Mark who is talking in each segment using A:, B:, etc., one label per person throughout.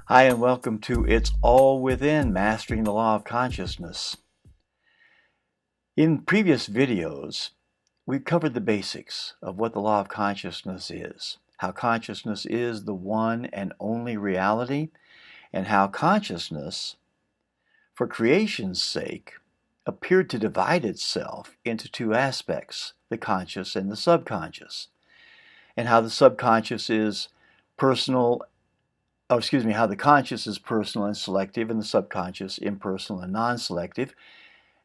A: Hi, and welcome to It's All Within Mastering the Law of Consciousness. In previous videos, we've covered the basics of what the law of consciousness is, how consciousness is the one and only reality, and how consciousness, for creation's sake, appeared to divide itself into two aspects, the conscious and the subconscious, and how the subconscious is personal how the conscious is personal and selective and the subconscious impersonal and non-selective,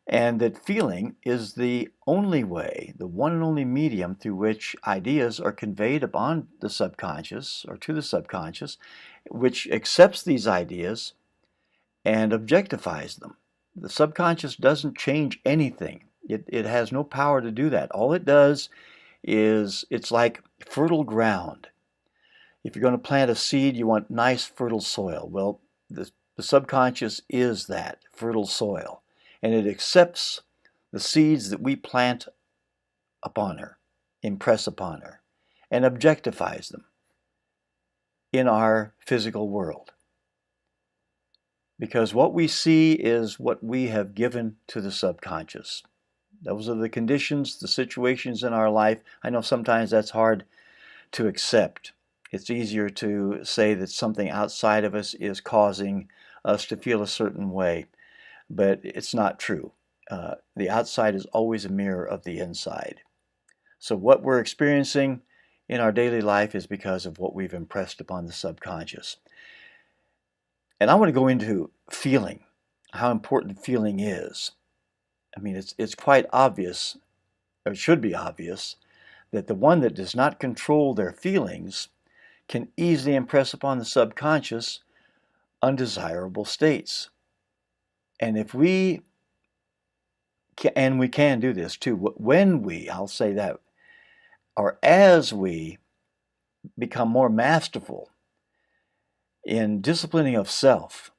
A: and that feeling is the only way, the one and only medium through which ideas are conveyed upon the subconscious or to the subconscious, which accepts these ideas and objectifies them. The subconscious doesn't change anything. It has no power to do that. All it does is it's like fertile ground. If you're going to plant a seed, you want nice, fertile soil. Well, the subconscious is that fertile soil, and it accepts the seeds that we plant upon her, impress upon her, and objectifies them in our physical world. Because what we see is what we have given to the subconscious. Those are the conditions, the situations in our life. I know sometimes that's hard to accept. It's easier to say that something outside of us is causing us to feel a certain way, but it's not true. The outside is always a mirror of the inside. So what we're experiencing in our daily life is because of what we've impressed upon the subconscious. And I want to go into feeling, how important feeling is. I mean, it's quite obvious, or it should be obvious, that the one that does not control their feelings can easily impress upon the subconscious undesirable states. And if we can do this too, when we, I'll say that, or as we become more masterful in disciplining of self,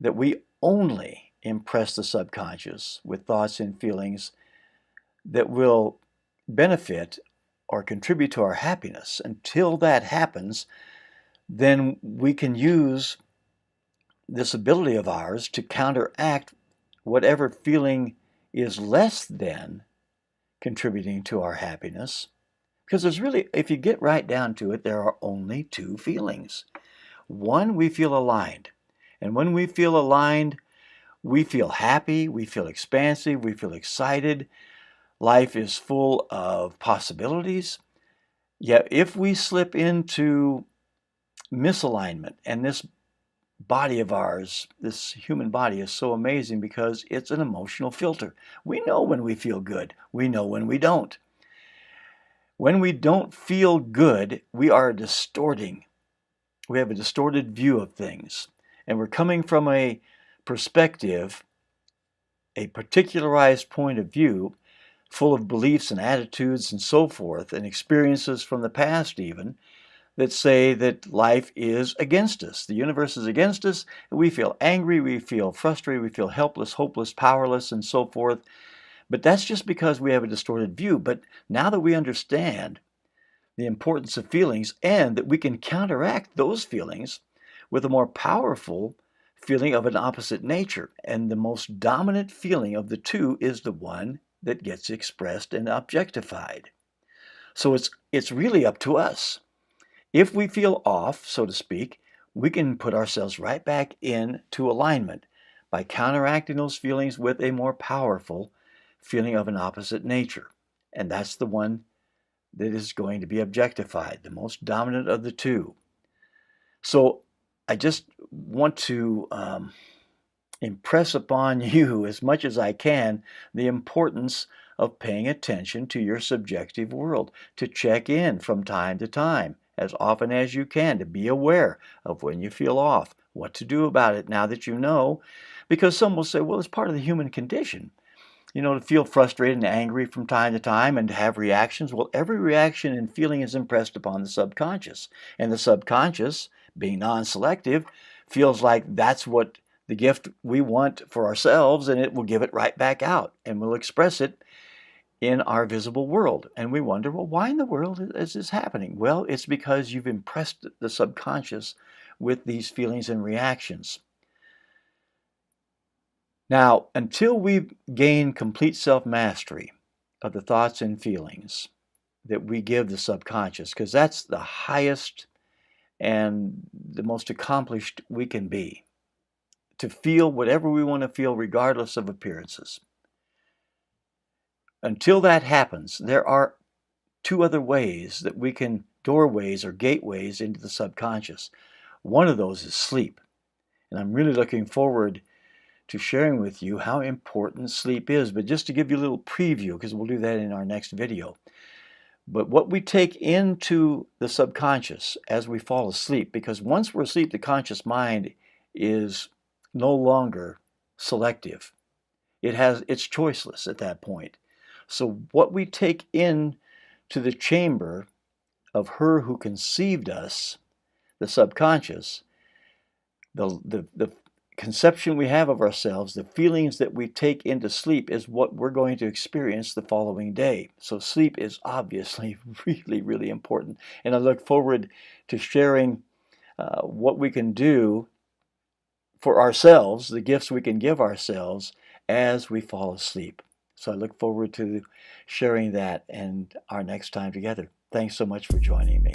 A: that we only impress the subconscious with thoughts and feelings that will benefit or contribute to our happiness. Until that happens, then we can use this ability of ours to counteract whatever feeling is less than contributing to our happiness. Because there's really, if you get right down to it, there are only two feelings. One, we feel aligned. And when we feel aligned, we feel happy, we feel expansive, we feel excited. Life is full of possibilities. Yet if we slip into misalignment, and this body of ours, this human body, is so amazing because it's an emotional filter. We know when we feel good. We know when we don't. When we don't feel good, we are distorting. We have a distorted view of things. And we're coming from a perspective, a particularized point of view, full of beliefs and attitudes and so forth, and experiences from the past even, that say that life is against us. The universe is against us. We feel angry, we feel frustrated, we feel helpless, hopeless, powerless, and so forth. But that's just because we have a distorted view. But now that we understand the importance of feelings and that we can counteract those feelings with a more powerful feeling of an opposite nature, and the most dominant feeling of the two is the one that gets expressed and objectified. So it's really up to us. If we feel off, so to speak, we can put ourselves right back into alignment by counteracting those feelings with a more powerful feeling of an opposite nature. And that's the one that is going to be objectified, the most dominant of the two. So I just want to impress upon you as much as I can the importance of paying attention to your subjective world, to check in from time to time, as often as you can, to be aware of when you feel off, what to do about it now that you know. Because some will say, well, it's part of the human condition, to feel frustrated and angry from time to time and to have reactions. Well, every reaction and feeling is impressed upon the subconscious. And the subconscious, being non-selective, feels like that's what the gift we want for ourselves, and it will give it right back out, and we'll express it in our visible world. And we wonder, well, why in the world is this happening? Well, it's because you've impressed the subconscious with these feelings and reactions. Now, until we gain complete self-mastery of the thoughts and feelings that we give the subconscious, because that's the highest and the most accomplished we can be, to feel whatever we want to feel regardless of appearances. Until that happens, there are two other ways that we can, doorways or gateways into the subconscious. One of those is sleep. And I'm really looking forward to sharing with you how important sleep is. But just to give you a little preview, because we'll do that in our next video. But what we take into the subconscious as we fall asleep, because once we're asleep, the conscious mind is no longer selective. It's choiceless at that point. So what we take in to the chamber of her who conceived us, the subconscious, the conception we have of ourselves, the feelings that we take into sleep is what we're going to experience the following day. So sleep is obviously really, really important. And I look forward to sharing what we can do for ourselves, the gifts we can give ourselves as we fall asleep. So I look forward to sharing that and our next time together. Thanks so much for joining me.